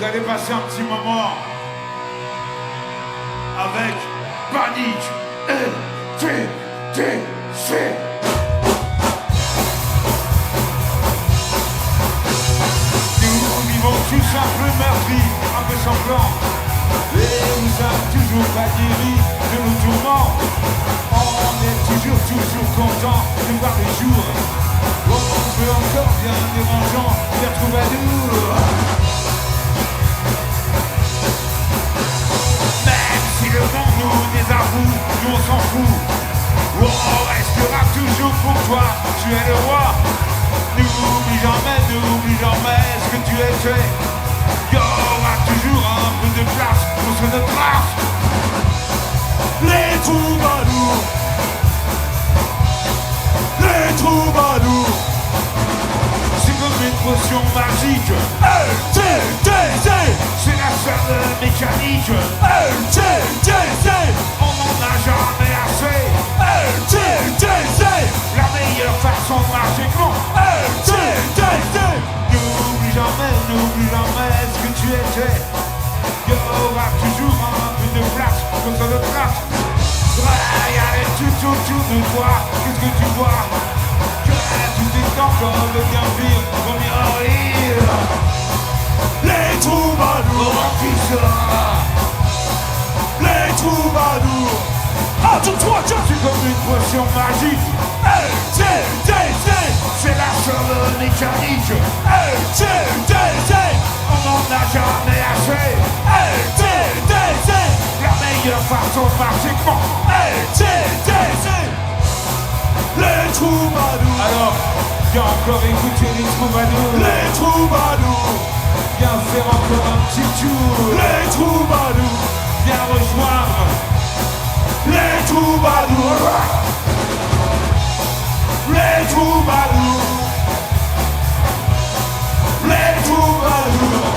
Vous allez passer un petit moment avec Panique LTTC. Nous vivons tous un peu meurtris, un peu sanglants, et nous sommes toujours pas guéris de nos tourments. On est toujours content de voir les jours. On peut encore bien dérangeant faire troubadour. Même si le monde nous désavoue, nous on s'en fout. On restera toujours pour toi, tu es le roi. N'oublie jamais ce que tu étais. Il y aura toujours un peu de place pour ce notre race. Les troubadours, les troubadours, c'est comme une potion magique. LTTC, C'est la seule mécanique. LTTC, On n'en a jamais assez. LTTC, La meilleure façon de marcher con. LTTC. N'oublie jamais ce que tu étais. Il y aura toujours un peu de place pour ça de place. Regardez tout autour de toi, qu'est-ce que tu vois? Que tout est encore de bien vivre, vaut mieux en rire. Les troubadours, Oh, qui sera? les troubadours. Ah, tout toi, tiens. C'est comme une potion magique. LTTC, C'est la seule mécanique. LTTC, On n'en a jamais assez. LTTC, La meilleure façon de marcher con. LTTC, les troubadours, Alors, viens encore écouter les troubadours. les troubadours, Viens faire encore un petit tour. les troubadours, Viens rejoindre. les troubadours, les troubadours, les troubadours.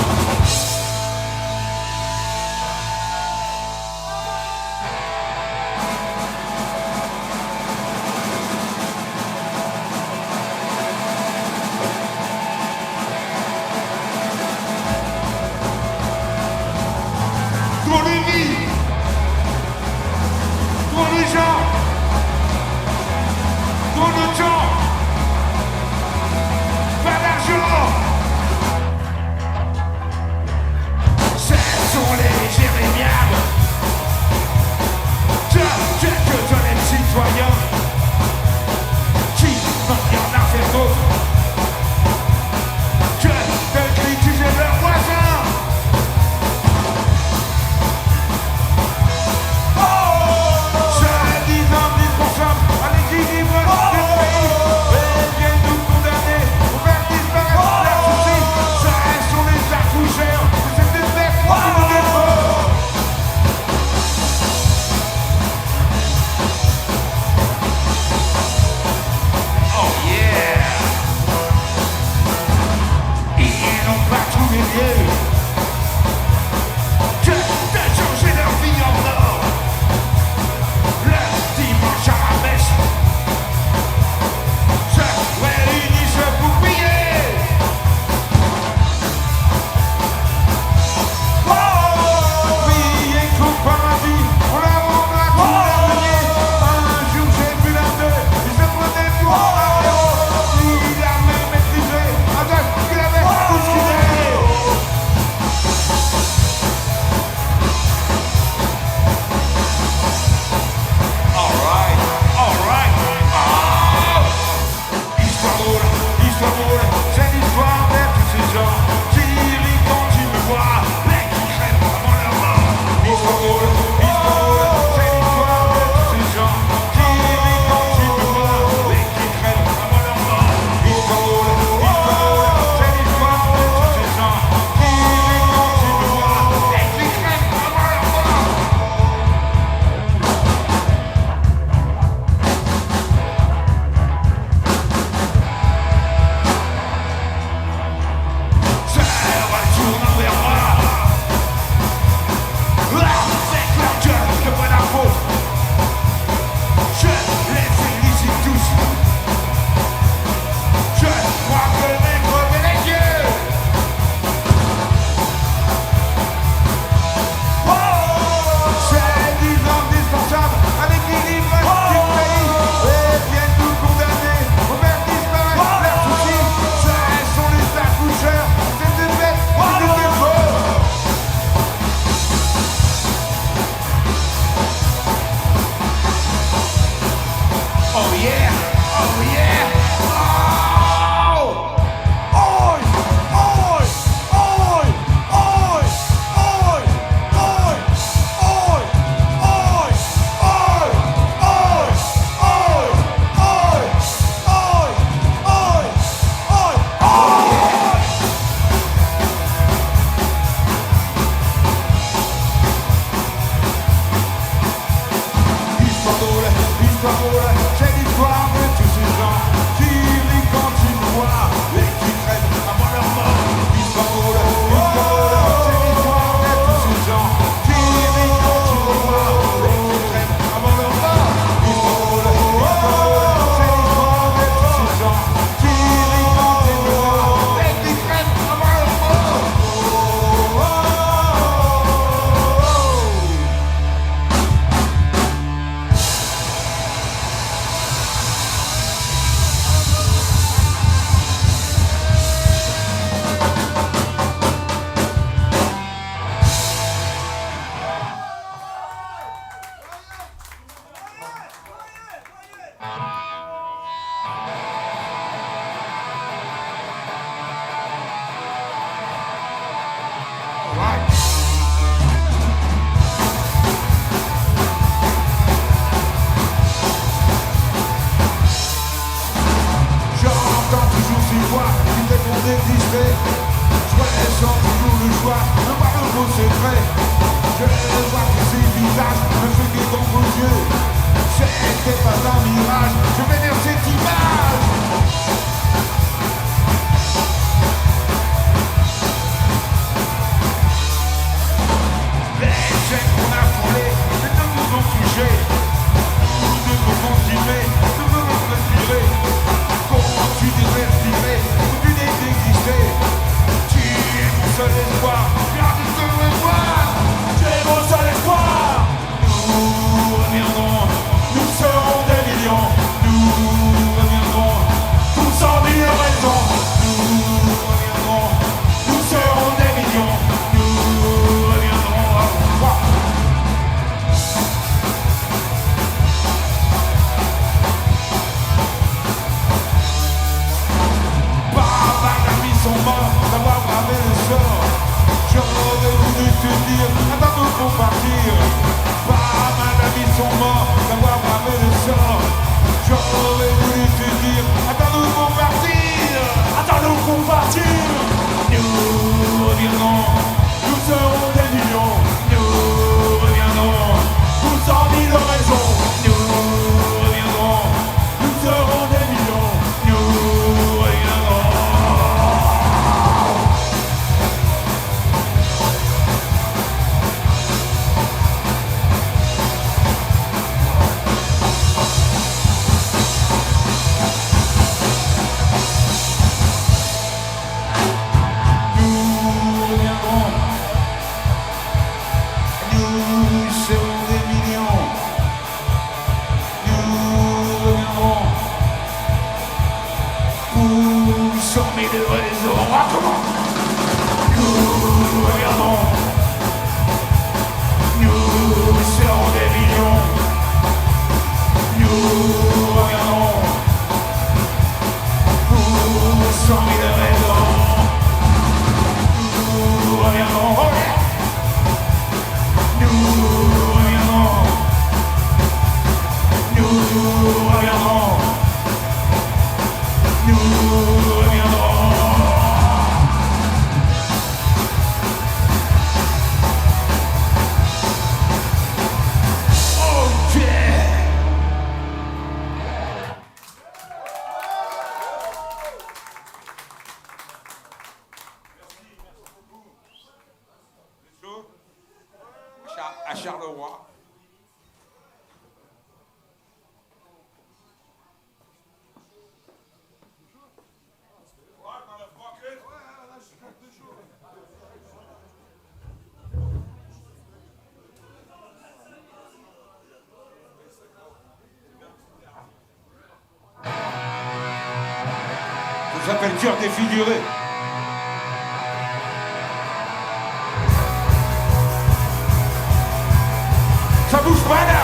Pour les vies, pour les gens, pour le temps, passé. Je ressens toujours le choix de voir le beau secret. Je vois que ces visages me faisaient dans vos yeux. C'était pas un mirage, je vénère cette image. Les chaînes qu'on a frôlées, les deux nous ont touchés. Nous devons continuer, nous devons respirer. Continuer de respirer, continuer d'exister. Tu es mon seul espoir, garde de mémoire. Tu es mon seul espoir. Nous reviendrons, Nous serons des millions. nous reviendrons, Tous en mille raisons. nous reviendrons, Nous serons des millions. nous reviendrons. Pas d'amis sont morts d'avoir bravé le sort. J'aurais voulu te dire, attends-nous pour partir. Pas mal d'amis sont morts d'avoir bravé le sort. J'aurais voulu te dire, attends-nous pour partir. Attends-nous pour partir. Nous reviendrons, Nous serons des millions. nous reviendrons, Tous en mille raisons. nous reviendrons, Nous serons des millions. nous reviendrons. Nous reviendrons, nous serons des millions. Nous reviendrons pour 100 000 raisons. Ah, comment nous reviendrons, nous serons des millions. Nous reviendrons pour 100 000 raisons. Nous reviendrons, oh yeah. Nous reviendrons, nous reviendrons, nous reviendrons. Oh yeah. À Charleroi. Ça s'appelle Cœur défiguré. Ça bouge pas là.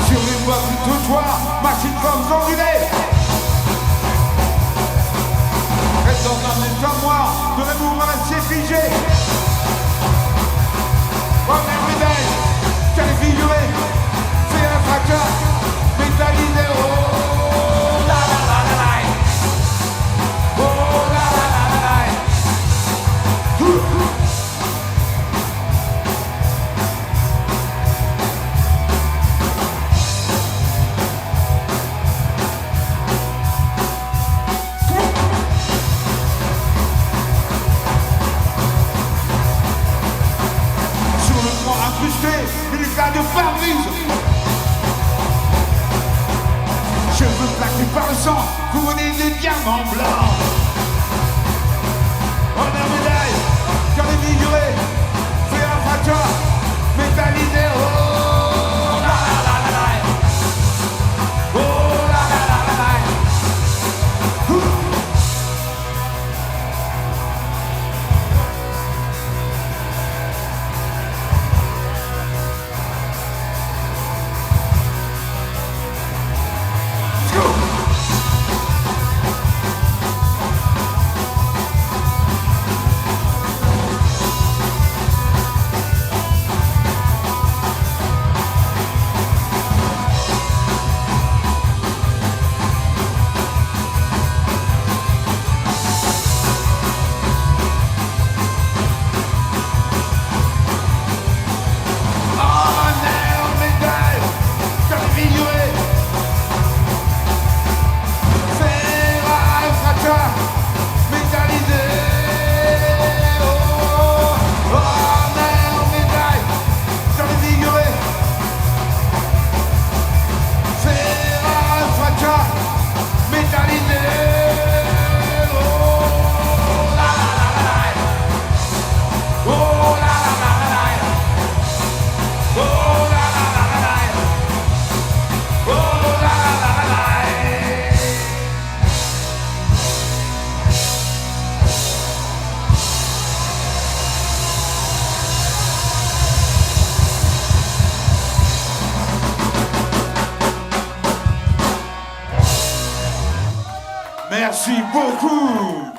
Sur les bois du trottoir, machine comme enculée. Reste dans un état noir, de l'amour à la figé. Oh merveille, qu'elle est figurée, c'est un fracas, métallisé, oh la la la la la, oh la la la la la. Sur le front incrusté, une éclat de pare-brise. Cheveux plaqués par le sang, couronnés de diamants blancs. Oh la médaille, quand les figurés, c'est un fracas, métallisé, oh la la la la la, oh la la la la la. Let's go. Merci beaucoup.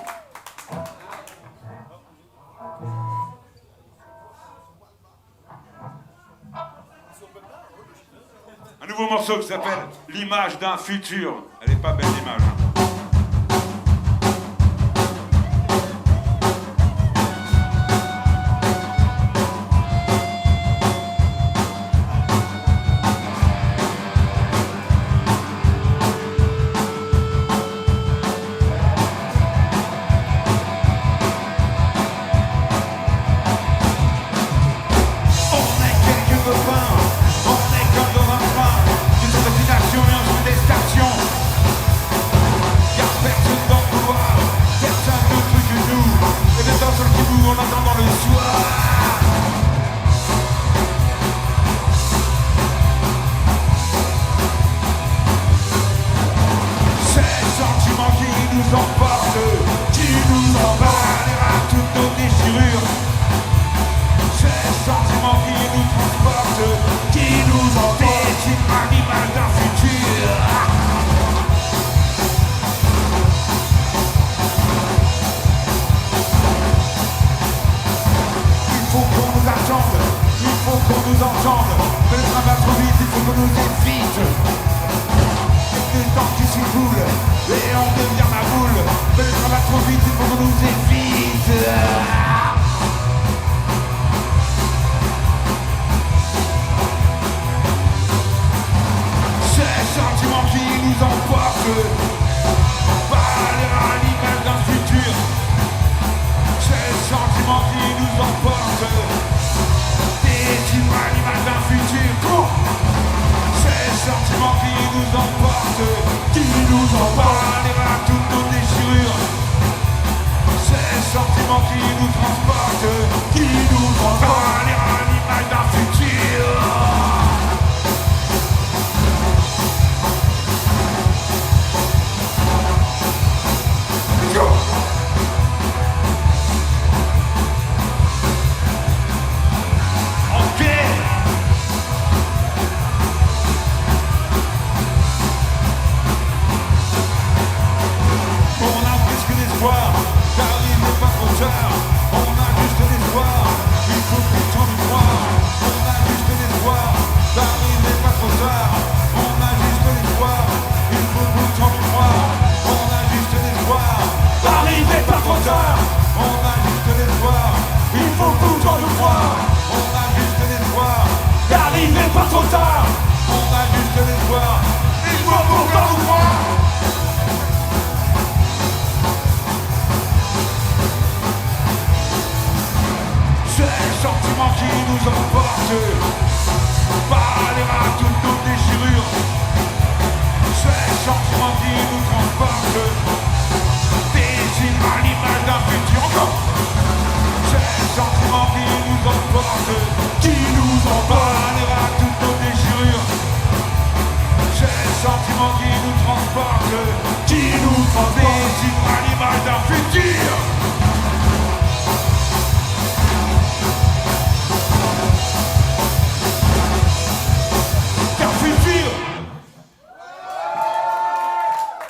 Un nouveau morceau qui s'appelle L'image d'un futur. Elle est pas belle l'image.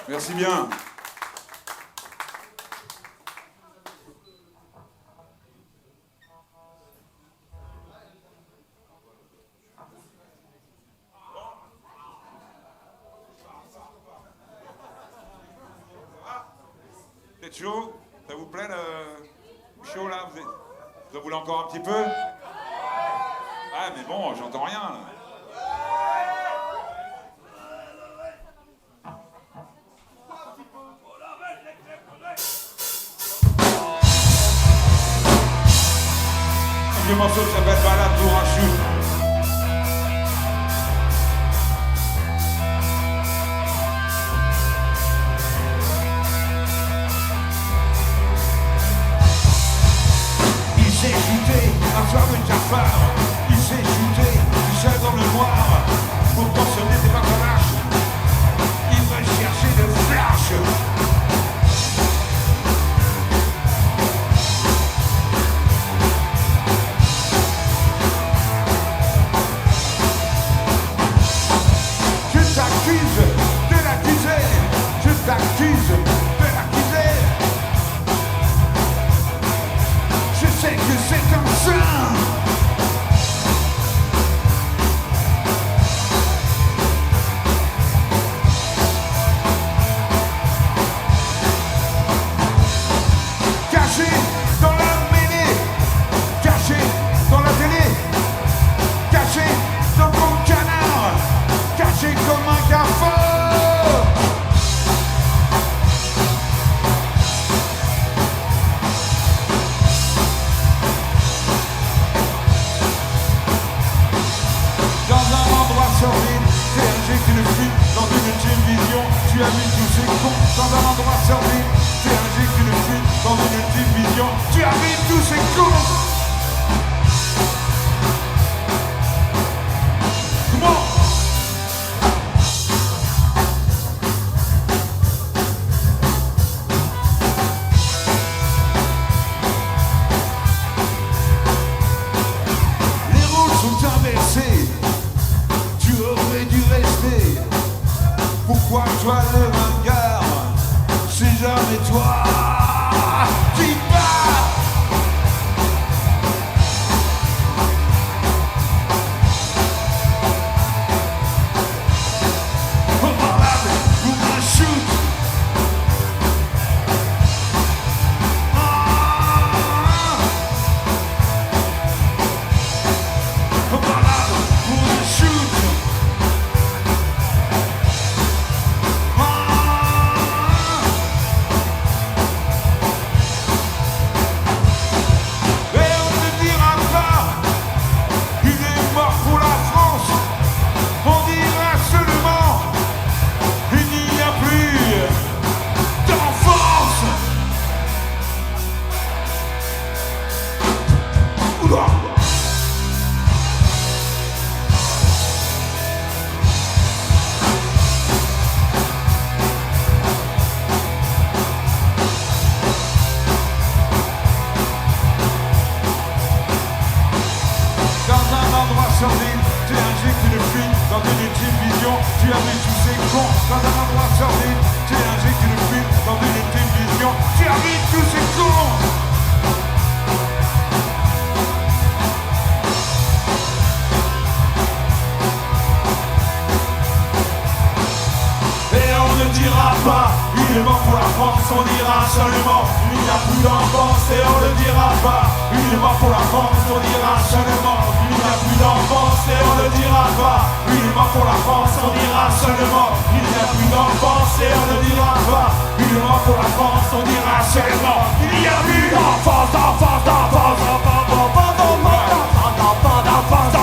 Merci bien. Vous êtes chaud? Ça vous plaît le chaud là? Vous en voulez encore un petit peu? Ah mais bon, j'entends rien là. Un morceau qui s'appelle Balade pour un chou. Il s'est shooté un soir de cafard. Il s'est shooté, il s'est dans le noir. Pourtant ce n'était pas un lâche. Il va chercher le flash. Je t'accuse de tu as mis tous ces cons dans un endroit sordide. Tu injectes une fuite dans une ultime vision. Tu as mis tous ces cons. Comment? Les rôles sont inversés. Tu aurais dû rester. Pourquoi toi le ringard? C'est jamais toi qui pars. Oh malade, pour un shoot. Oh malade, pour un shoot. Tu injectes une fuite dans une ultime vision. Tu as mis tous ces cons dans un endroit sordide. Tu injectes une fuite dans une ultime vision. Tu as mis tous ces cons. Et on ne dira pas, il est mort pour la France, on dira seulement, il n'y a plus d'enfance. Et on ne dira pas, il est mort pour la France, on dira seulement, il n'y a plus d'enfance. Et on ne dira pas, il est mort pour la France, on dira seulement, il n'y a plus d'enfance. Et on ne dira pas, il est mort pour la France, on dira seulement, il n'y a plus d'enfance, d'enfance, d'enfance, d'enfance, d'enfance, d'enfance, d'enfance, d'enfance,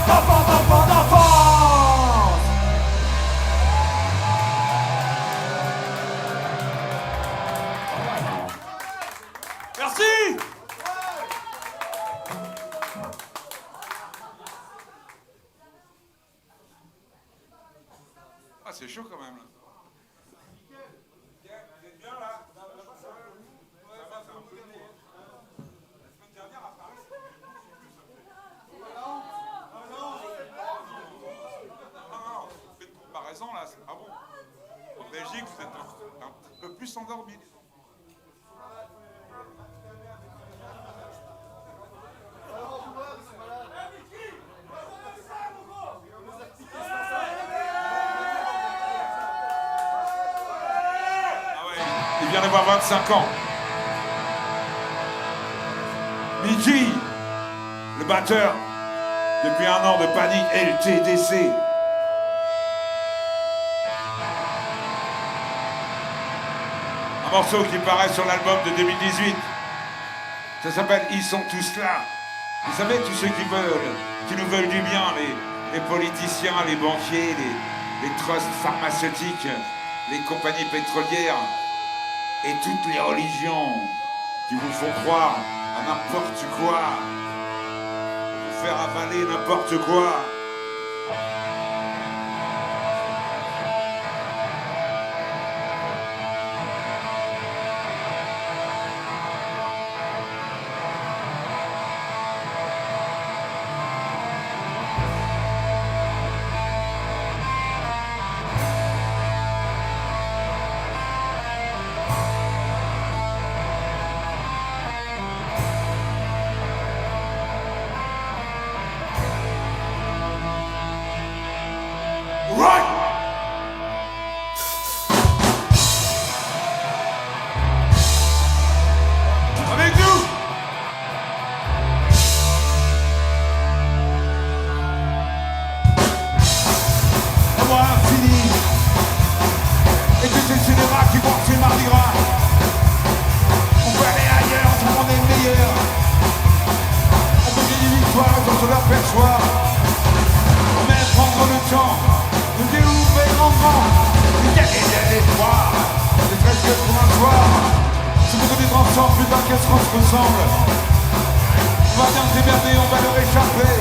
d'enfance, d'enfance, d'enfance. Merci. Ah, c'est chaud quand même là. Vous êtes bien là? Ça va, c'est un peu lourd. La semaine dernière à Paris, non, faites une comparaison là. Ah bon? En Belgique, vous êtes un peu plus endormis. Il vient d'avoir 25 ans. Mickey, le batteur, depuis un an de Panic LTDC. Un morceau qui paraît sur l'album de 2018. Ça s'appelle Ils sont tous là. Vous savez, tous ceux qui nous veulent du bien, les politiciens, les banquiers, les trusts pharmaceutiques, les compagnies pétrolières et toutes les religions qui vous font croire à n'importe quoi, vous faire avaler n'importe quoi. temps, nous déouvrir en grand, nous gagner de l'espoir, ne serait-ce que pour un soir. C'est pour vivre ensemble, putain, qu'est-ce qu'on se ressemble. On va bien se démerder, on va leur échapper.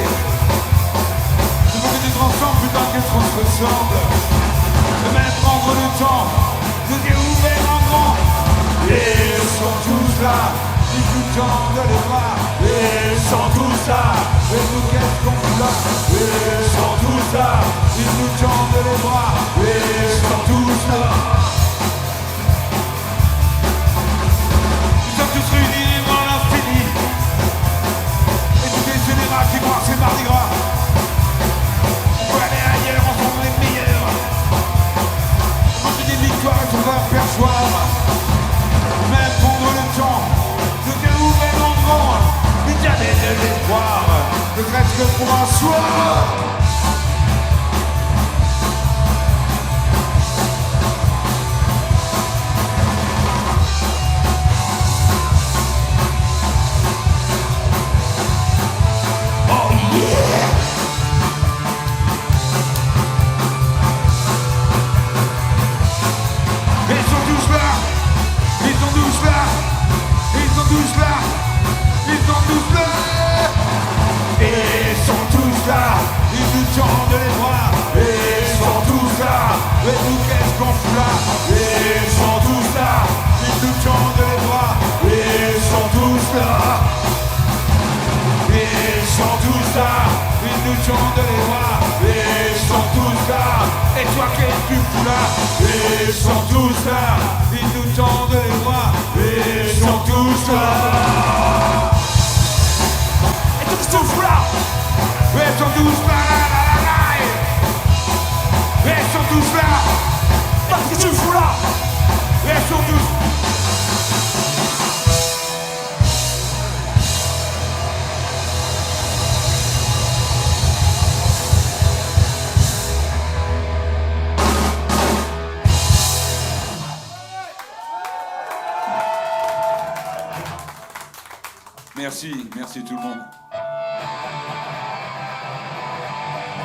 C'est pour vivre ensemble, putain, qu'est-ce qu'on se ressemble. De même prendre le temps, nous déouvrir en grand. Et ils sont tous là, ils nous tendent les bras. Ils sont tous là, Et nous qu'est-ce qu'on fout là. ils sont tous là, Ils nous tendent les bras. ils sont tous là. Nous sommes tous réunis dans l'infini. Et tous les généraux qui croient c'est Mardi Gras. On peut aller ailleurs, ensemble les meilleurs. On fait des victoires et on va perchoir. Même prendre le temps de déouvrir en grand. Il y avait de l'espoir, ne serait-ce que pour un soir. Et nous qu'est-ce qu'on fout là. Ils sont tous là, Ils nous tendent les bras. ils sont tous là, ils sont tous là, Ils nous tendent les bras. ils sont tous là, Et toi qu'est-ce que tu fous là. ils sont tous là, Ils nous tendent les bras. ils sont tous là. Et tout ce que tu fous là, Ils sont tous là, Ils sont tous là. parce que tu fous là. Ils sont tous. Merci tout le monde.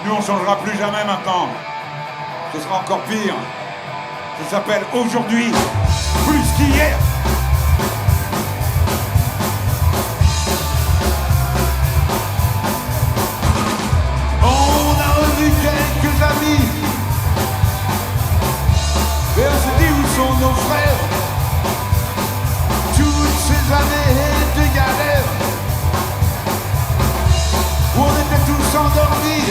Nous on changera plus jamais maintenant. Ce sera encore pire. Ça s'appelle aujourd'hui plus qu'hier. On a revu quelques amis et on s'est dit où sont nos frères. Toutes ces années de galère où on était tous endormis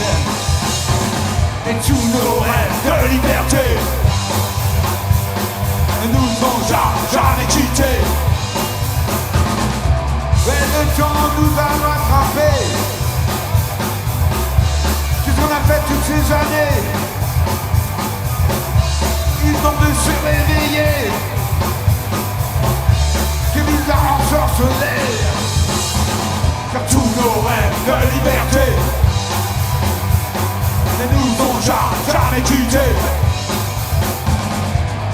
et tous nos rêves De liberté, nous ont jamais quitté. Mais le temps nous a rattrapés. Qu'est-ce qu'on a fait toutes ces années? Ils ont de se réveiller. Que bizarre ensorcelé. Car tous nos rêves de liberté ne nous ont jamais quittés.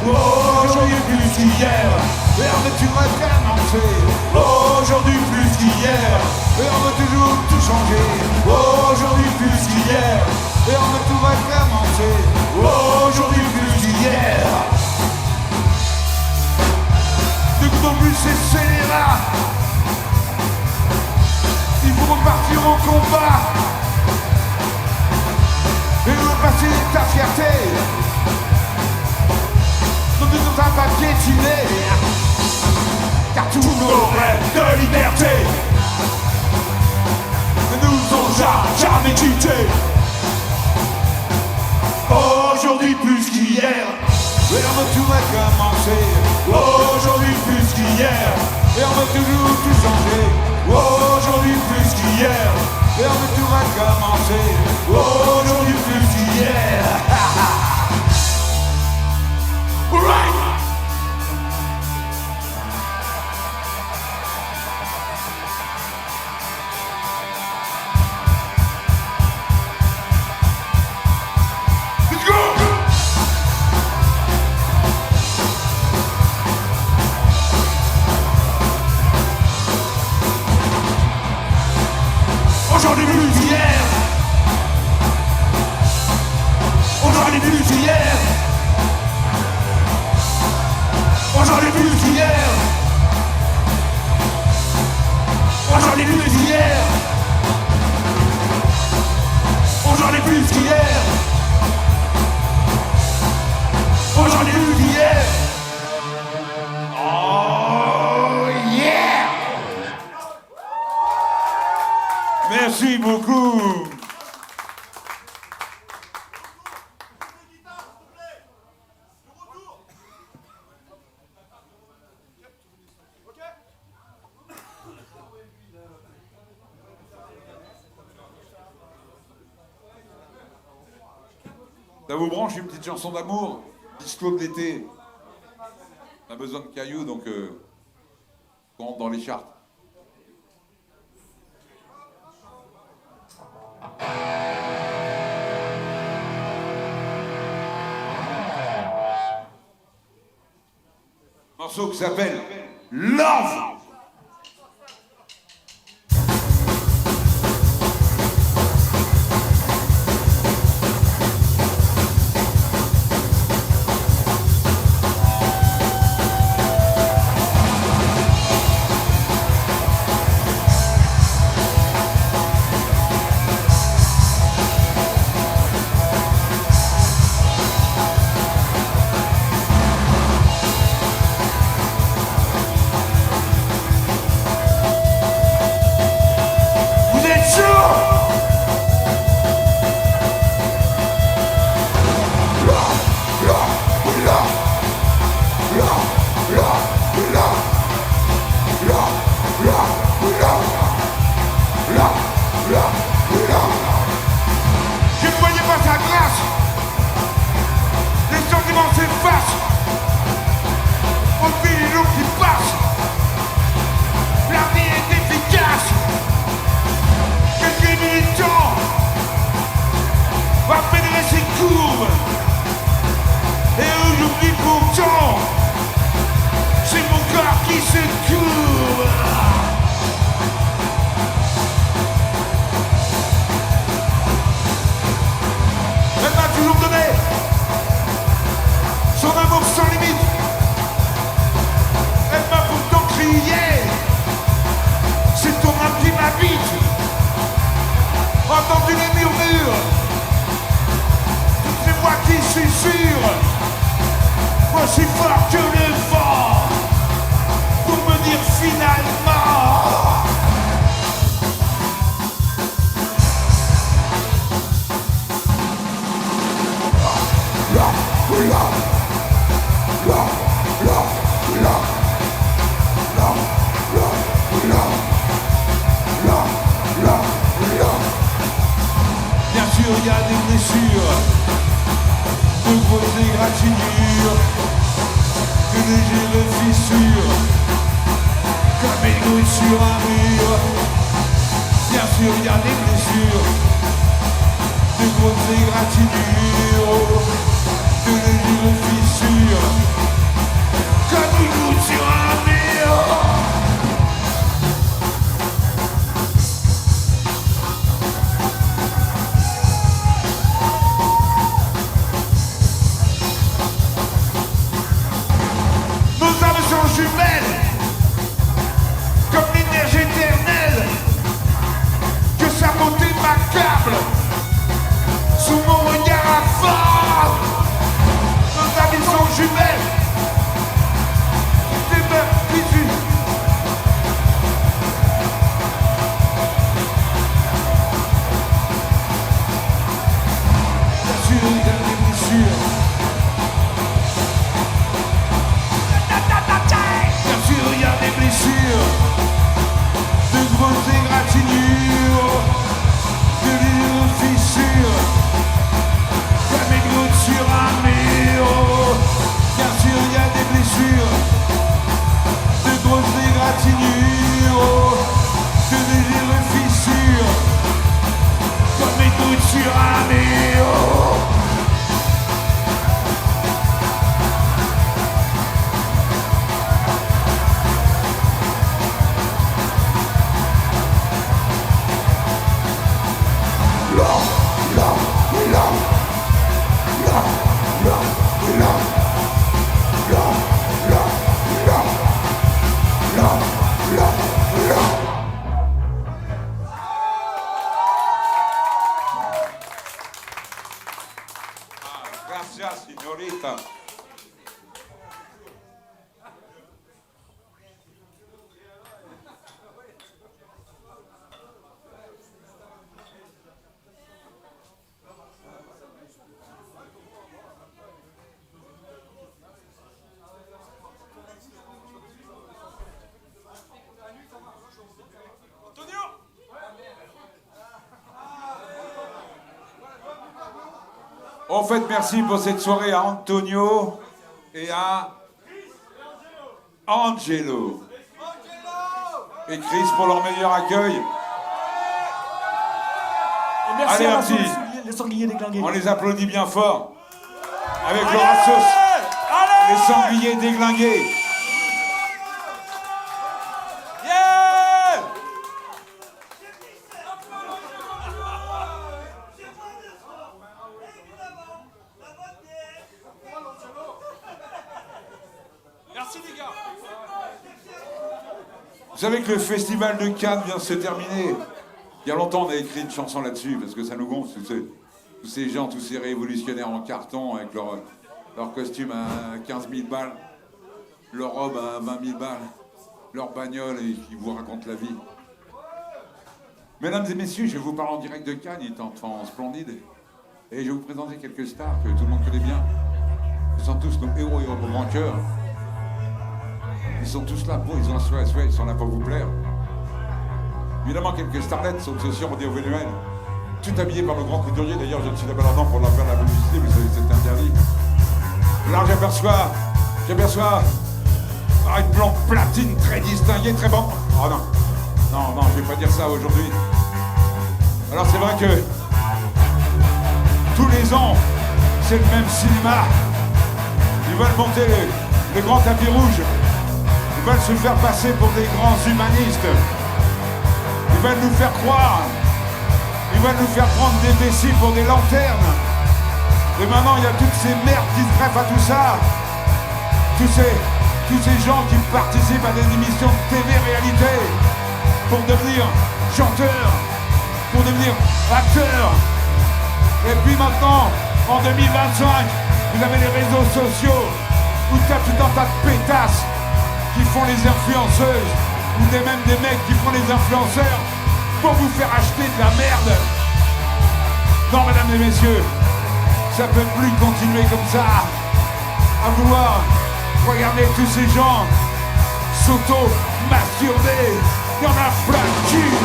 Aujourd'hui plus qu'hier, Et on veut toujours recommencer. aujourd'hui plus qu'hier, Et on veut toujours tout changer. aujourd'hui plus qu'hier, Et on veut tout recommencer. aujourd'hui plus qu'hier. Ne comptons plus ces scélérats. Il faut repartir en combat. Et repasser ta fierté. Nous ne sommes pas piétinés. Car tous nos rêves De liberté ne nous ont jamais quittés. Aujourd'hui plus qu'hier, Et on veut tout recommencer. aujourd'hui plus qu'hier, Et on veut toujours tout changer. aujourd'hui plus qu'hier, Et on veut tout recommencer. aujourd'hui plus qu'hier. Right. Let's go! Aujourd'hui plus qu'hier, Merci beaucoup. Ça vous branche une petite chanson d'amour? Disco de l'été. On a besoin de cailloux, donc on rentre dans les charts. Un morceau qui s'appelle Love. Je ne voyais pas sa grâce. Les sentiments s'effacent. Au fil des jours qui passent, la vie est efficace. Quelques militants va fédérer ses courbes. Et aujourd'hui pourtant, c'est mon corps qui se courbe. Elle m'a toujours donné son amour sans limite. Elle m'a pourtant crié, c'est ton âme qui m'habite. Entendu les murmures, toutes ces voix qui susurrent, aussi fort que le vent, pour me dire finalement. Bien sûr, il y a des blessures, de grosses égratignures, de légères fissures, comme une goutte sur un mur. Bien sûr, il y a des blessures, de grosses égratignures, de légères fissures, comme une goutte sur un mur. Nos âmes sont jumelles, comme l'énergie éternelle, que sa beauté m'accable, sous mon regard affable. Nos âmes sont jumelles, des meufs bisous. Bien sûr, il y a des blessures. Bien sûr, il y a des blessures, de grosses égratignures, de lourdes fissures, comme une goutte sur un mur. Bien sûr, En fait, merci pour cette soirée à Antonio et à Angelo. Et Chris pour leur meilleur accueil. Et merci Allez, à un petit. les sangliers déglingués. On les applaudit bien fort. Avec le Rassos. Les sangliers déglingués. Yeah! Merci les gars. Vous savez que le festival de Cannes vient de se terminer. Il y a longtemps, on a écrit une chanson là-dessus, parce que ça nous gonfle, tous ces gens, tous ces révolutionnaires en carton, avec leur costume à 15 000 balles, leur robe à 20 000 balles, leur bagnole, et qui vous racontent la vie. Mesdames et messieurs, je vous parle en direct de Cannes, il est en temps splendide, et je vais vous présenter quelques stars que tout le monde connaît bien. Ils sont tous nos héros et nos grands cœurs. Ils sont tous là pour, ils ont un souhait, ils sont là pour vous plaire. Évidemment, quelques starlettes sont aussi rendez-vous-annuelles, tout habillées par le grand couturier. D'ailleurs, je ne suis là-bas là-dedans pour leur faire la publicité, vous savez, c'est interdit. Là, j'aperçois une plante platine très distinguée, très bon. Oh non, je vais pas dire ça aujourd'hui. Alors, c'est vrai que tous les ans, c'est le même cinéma. Ils veulent monter le grand tapis rouge. Ils veulent se faire passer pour des grands humanistes. Ils veulent nous faire croire. Ils veulent nous faire prendre des vessies pour des lanternes. Et maintenant, il y a toutes ces merdes qui se greffent à tout ça. Tous ces gens qui participent à des émissions de TV réalité pour devenir chanteurs, pour devenir acteurs. Et puis maintenant, en 2025, vous avez les réseaux sociaux où tu as tout un tas de pétasses qui font les influenceuses, ou même des mecs qui font les influenceurs pour vous faire acheter de la merde. Non, mesdames et messieurs, ça peut plus continuer comme ça, à vouloir regarder tous ces gens s'auto-masturber. Il y en a plein de cul.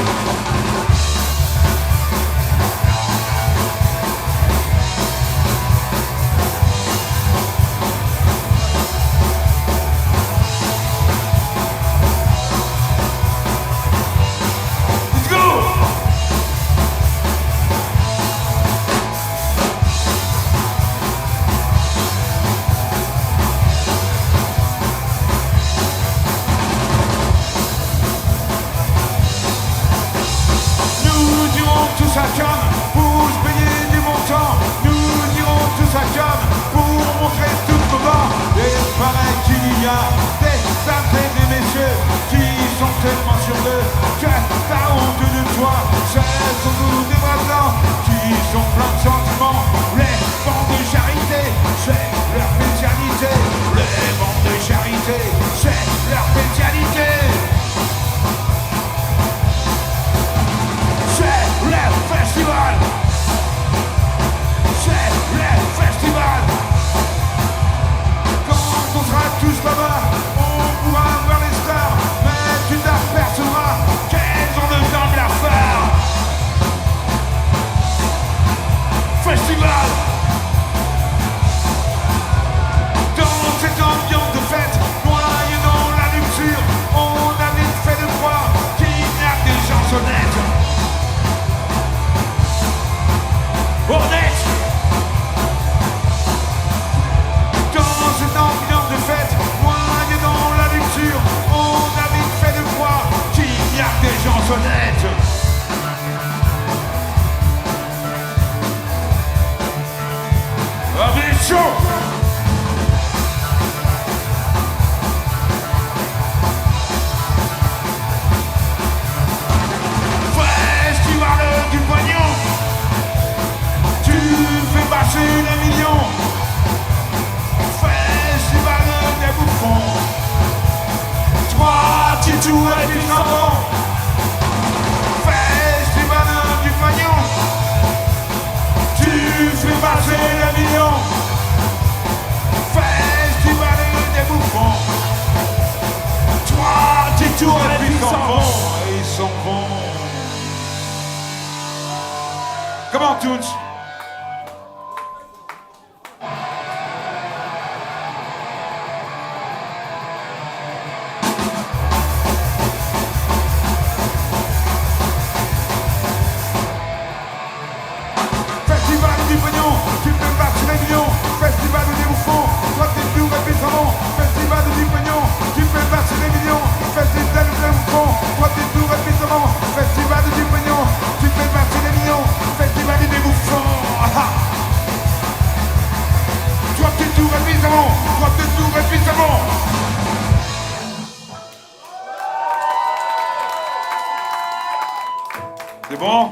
bon?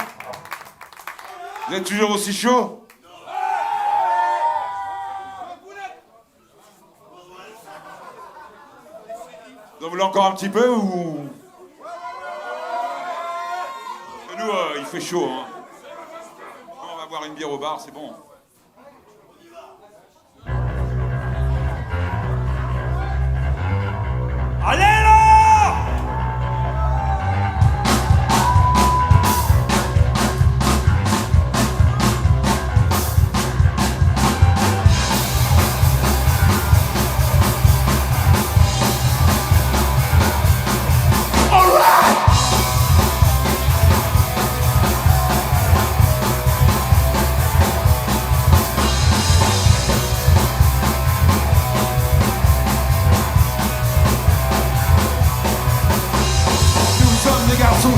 Vous êtes toujours aussi chaud? Vous voulez encore un petit peu ou... Nous, il fait chaud, hein. On va boire une bière au bar, c'est bon. Allez là!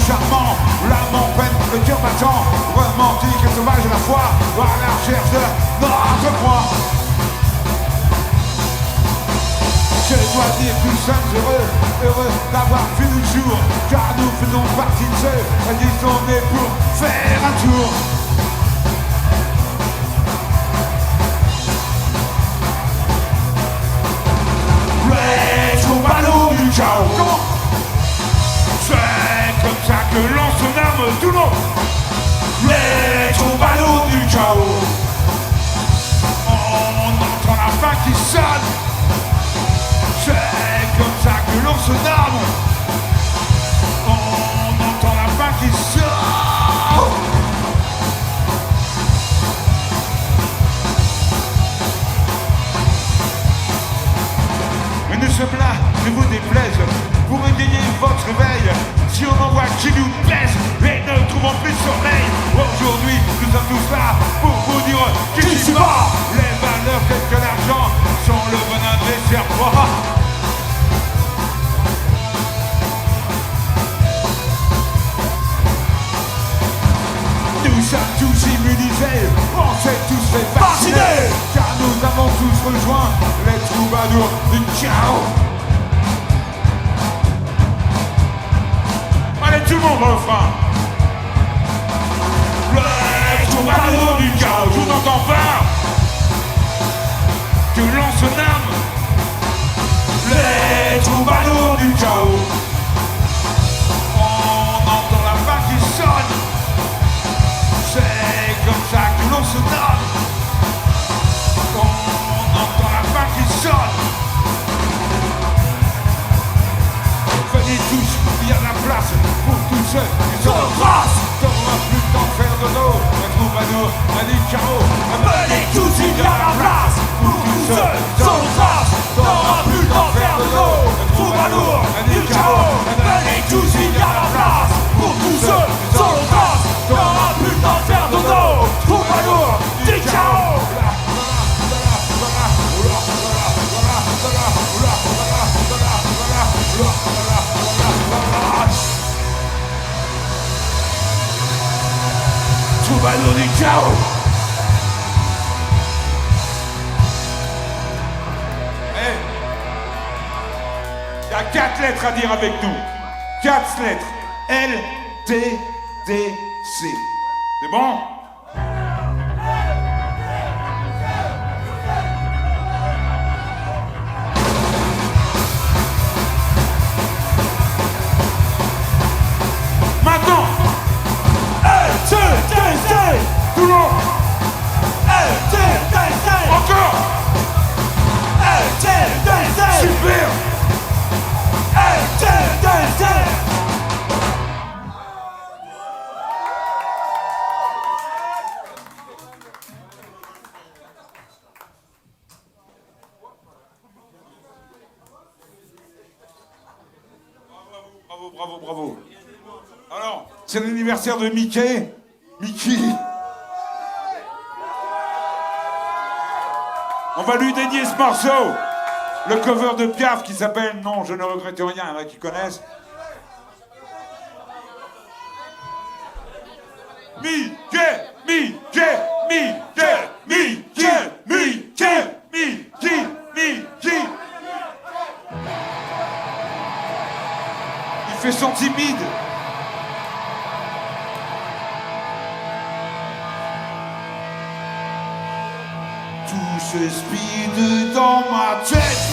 Charmant, l'âme en peine, le cœur battant, romantique et sauvage à la fois, à la recherche de notre proie. Je dois dire que nous sommes heureux d'avoir vu le jour, car nous faisons partie de ceux qui sont nés pour faire un tour. Les troubadours du chaos. Comment? C'est comme ça que l'on se nomme tout le monde. Les troubadours du chaos. On entend la fin qui sonne. C'est comme ça que l'on se nomme. On entend la fin qui sonne. Mais nous sommes là, ne vous déplaise, pour égayer votre réveil. Si on envoie qui nous plaise et ne trouvons plus de sommeil. Aujourd'hui, nous sommes tous là pour vous dire qui s'y va. Les valeurs telles que l'argent sont le venin des serpents. Nous sommes tous immunisés, on s'est tous fait vacciner, car nous avons tous rejoint les troubadours du chaos. Allez tout le monde au refrain. Les troubadours du chaos, je vous entends pas. Que l'on se nomme les troubadours du chaos. On entend la fin qui sonne. C'est comme ça que l'on se nomme. On entend la fin qui sonne. Venez tous, il y a la place pour tous ceux qui sont en trace. T'auras plus le temps de faire de l'eau. Un troubadour, un lit de carreau. Venez tous, il y a la place pour tous ceux qui sont en trace. T'auras plus le temps de faire de l'eau. Un troubadour, un lit de carreau. Venez tous, il y a la place pour tous ceux qui sont en trace. T'auras plus le temps de faire de l'eau. Troubadour, du chaos. Troubadour du chaos. Il y a 4 lettres à dire avec nous. 4 lettres. L, T, D, C. C'est bon? Maintenant. L, T, D, C. Tout le monde. L, T, D, C. Encore. L, T, D, C. Super. L, T, D, C. Bravo, bravo. Alors, c'est l'anniversaire de Mickey. Mickey. On va lui dédier ce morceau. Le cover de Piaf qui s'appelle Non, je ne regrette rien. Il y en a qui connaissent. Mickey, Mickey, Mickey, Mickey, Mickey, Mickey, Mickey. Il fait son timide. tout ce speed dans ma tête.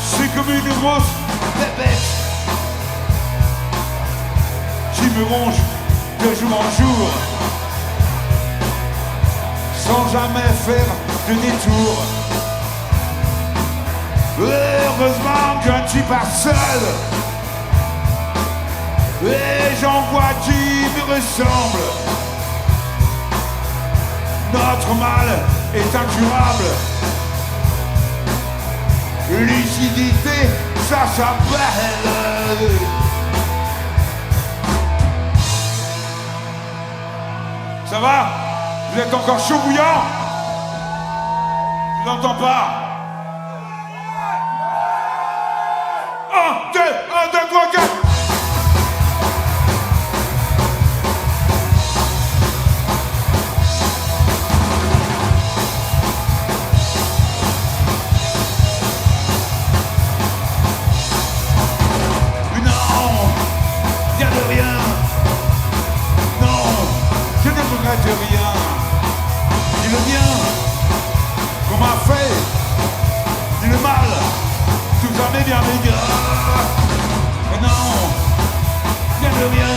C'est comme une grosse bébête qui me ronge de jour en jour, sans jamais faire de détour. Heureusement que je ne suis pas seul, et j'en vois qui me ressemble. Notre mal est incurable. Lucidité, ça s'appelle. Ça va? Vous êtes encore chaud bouillant? Je n'entends pas. 1, 2, 3, 4. De rien, ni le bien qu'on m'a fait, ni le mal, tout ça m'est bien mes gars. Et non, bien de rien,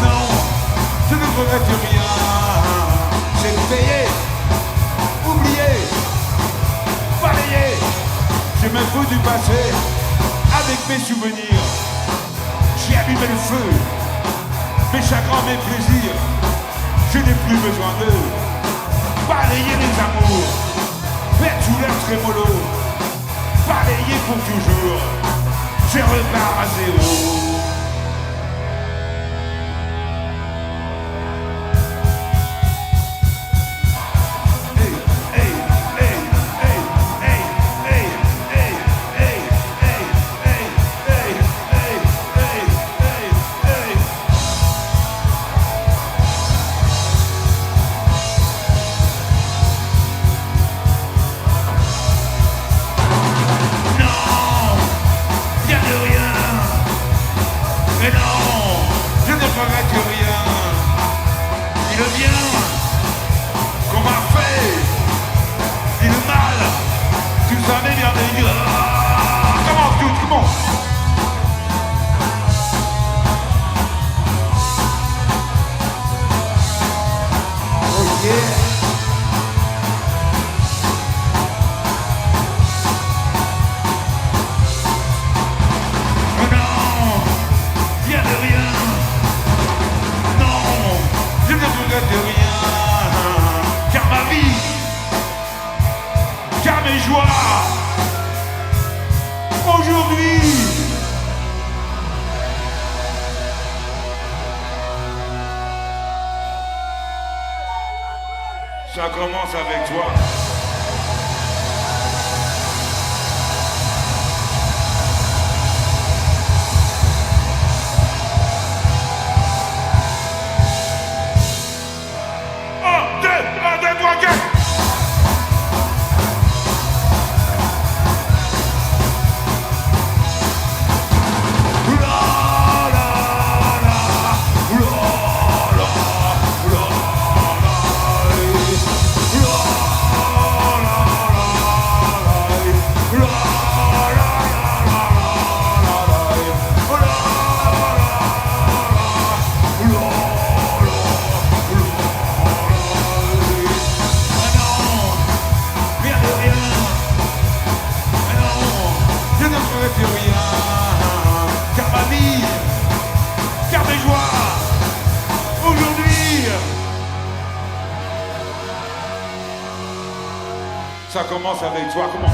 non, je ne regrette rien. J'ai payé, oublié, balayé, je me fous du passé avec mes souvenirs. J'ai allumé le feu, mes chagrins, mes plaisirs. Je n'ai plus besoin d'eux. Balayer les amours, faire tout l'air trémolo, balayer pour toujours. Je repars à zéro. Ça commence avec toi. Ça commence avec toi, comment?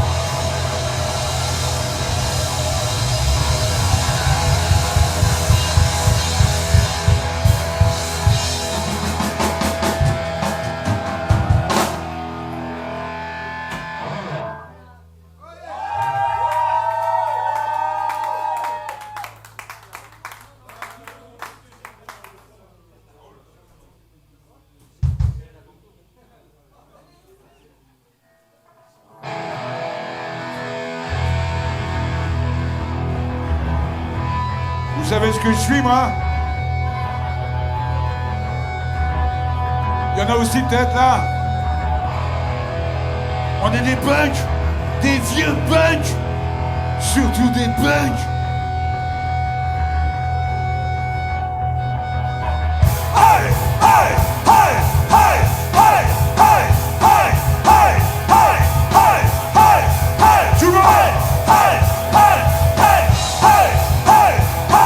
Vous savez ce que je suis, moi? Il y en a aussi peut-être là. On est des punks, des vieux punks, surtout des punks. Hey, hey, hey, hey, hey, hey, hey, hey, hey, hey, hey, hey, tout le monde. Hey, hey, hey, hey, hey, hey,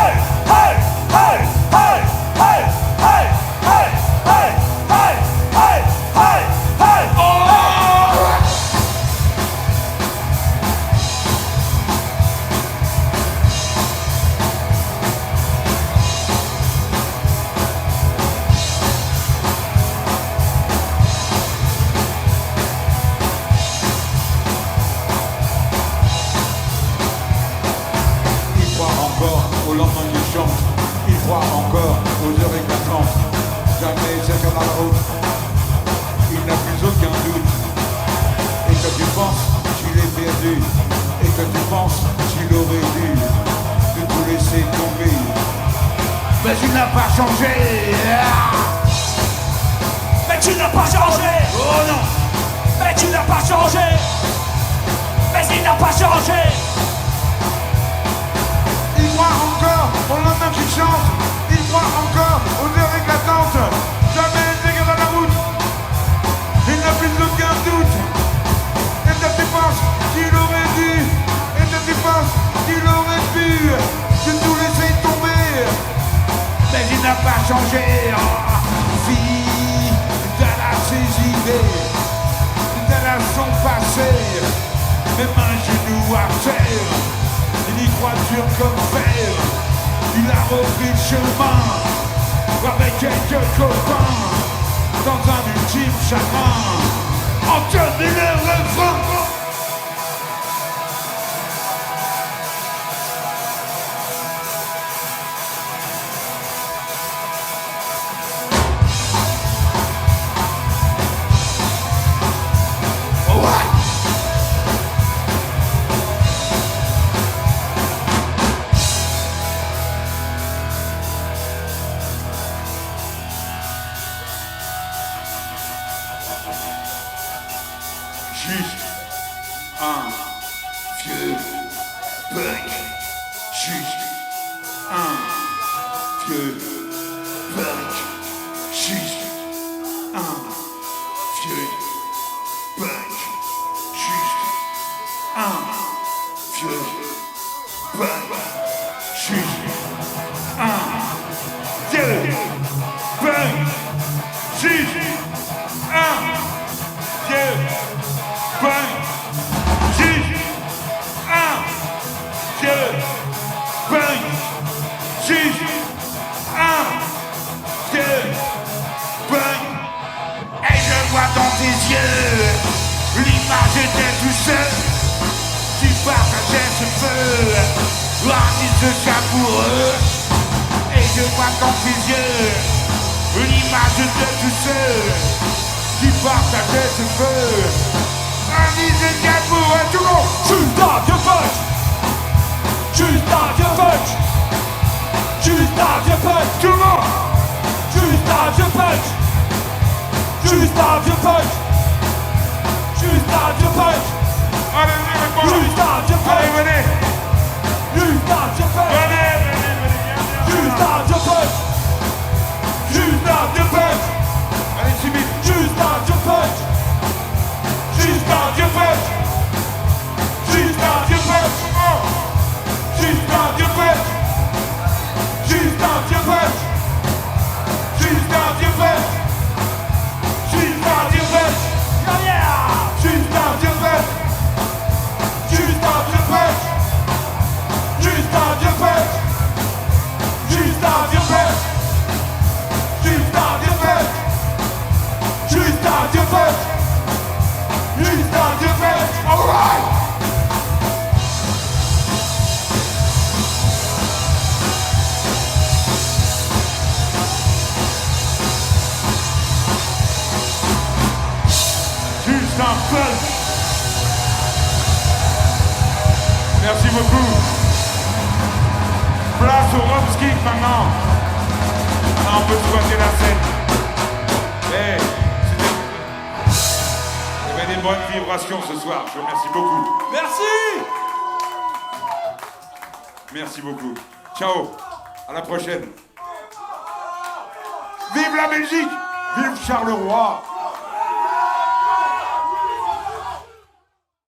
hey, hey, hey, hey, hey, hey, hey, hey, hey, hey, hey, oh! Il croit encore au lendemain qui chante. Il croit encore aux heures éclatantes. Jamais c'est sur la route. Il n'a plus aucun doute. Et que tu penses qu'il est perdu. Et que tu penses qu'il aurait dû de tout laisser tomber. Mais il n'a pas changé. Mais tu n'as pas changé. Oh non. Mais tu n'as pas changé. Mais il n'a pas changé. Il croit encore au lendemain qui chante. Il croit encore aux heures éclatantes. Jamais les gars dans la route. Il n'a plus aucun doute. Et toi tu penses qu'il aurait dû. Et toi tu penses qu'il aurait pu de tout laisser tomber. Mais il n'a pas changé. Oh, fidèle à ses idées, fidèle à son passé. Mes mains, genoux à terre. Il y croit dur comme fer. Il a repris le chemin avec quelques copains dans un ultime chagrin. Entendez le refrain. Juste un vieux punk. Juste un vieux punk. Juste un vieux punk. Juste un vieux punk. Juste un vieux punk. Juste un vieux punk. Juste un vieux punk. Juste un vieux punk. Et je vois dans tes yeux l'image était tout seul. Tu partageais ce feu, l'artiste de savoureux. Et je vois dans tes yeux l'image était tout seul. Tu partageais ce feu. Un disque savoureux, tout le monde. Juste un vieux punk. Juste un vieux punk. Juste un vieux punk. Tout le monde. Juste un vieux punk. Juste un vieux punk. Juste un vieux punk. Allez, venez, Juste un vieux allez, punk. venez. Juste un vieux punk. Venez. Juste un vieux punk. Juste un vieux punk. Allez, Jimmy. Juste un vieux punk. Juste un vieux punk. Juste un vieux punk. Juste un vieux punk. Juste un vieux punk. Juste un vieux punk. Juste un vieux punk. Juste un vieux punk. Juste un vieux punk. Juste un vieux punk. Juste un vieux punk. Juste un vieux punk. Juste un vieux punk. Juste un vieux punk. All right. Juste un punk. Merci beaucoup. Place au Robskick maintenant. Maintenant, on peut squatter la scène. Hey. bonne vibration ce soir. Je vous remercie beaucoup. Merci. Merci beaucoup. Ciao. À la prochaine. Vive la Belgique. Vive Charleroi.